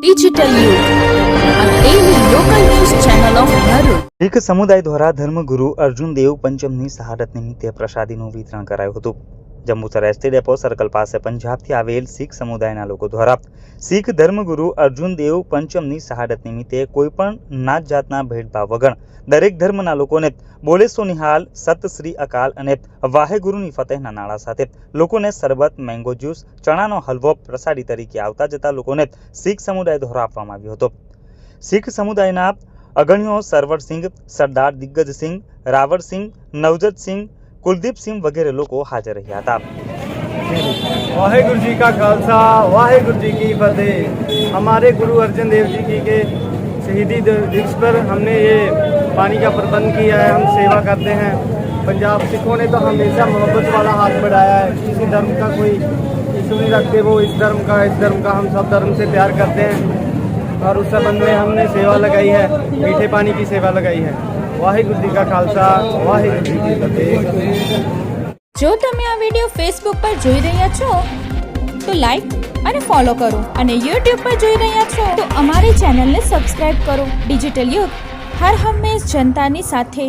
Digital युग, a daily local news channel of Narud. શીખ સમુદાય દ્વારા ધર્મગુરુ અર્જુન દેવ પંચમની શહાદત નિમિત્તે પ્રસાદીનું વિતરણ કરાયું હતું. જંબુસર એસટી ડેપો સર્કલ પાસે પંજાબથી આવેલ શીખ સમુદાયના લોકો દ્વારા શીખ ધર્મગુરુ અર્જુન દેવ પંચમની શહાદત નિમિત્તે કોઈપણ નાત જાતના ભેદભાવ વગર દરેક ધર્મના લોકોને બોલે સો નિહાલ, સત શ્રી અકાલ અને વાહેગુરુની ફતેહના નારા સાથે લોકોને શરબત, મેંગો જ્યુસ, ચણાનો હલવો પ્રસાદી તરીકે આવતા જતા લોકોને શીખ સમુદાય દ્વારા આપવામાં આવ્યો હતો. શીખ સમુદાયના અગણ્યો સરવરસિંહ, સરદાર દિગ્ગજસિંહ, રાવરસિંહ, નવજતસિંહ, कुलदीप सिंह वगैरह लोग हाजिर રહ્યા હતા. वाहेगुरु जी का खालसा, वाहेगुरु जी की फतेह. हमारे गुरु अर्जन देव जी की के शहीदी दिवस पर हमने ये पानी का प्रबंध किया है. हम सेवा करते हैं. पंजाब सिखों ने तो हमेशा मोहब्बत वाला हाथ बढ़ाया है. किसी धर्म का कोई इशू नहीं रखते. वो इस धर्म का, हम सब धर्म से प्यार करते हैं और उस संबंध में हमने सेवा लगाई है, मीठे पानी की सेवा लगाई है. वाहेगुरु जी का खालसा, वाहेगुरु जी की फतेह. જો તમે આ વિડિયો ફેસબુક પર જોઈ રહ્યા છો તો લાઈક અને ફોલો કરો, અને યુટ્યુબ પર જોઈ રહ્યા છો તો અમારી ચેનલને સબસ્ક્રાઇબ કરો. ડિજિટલ યુગ હર હંમેશ જનતાની સાથે.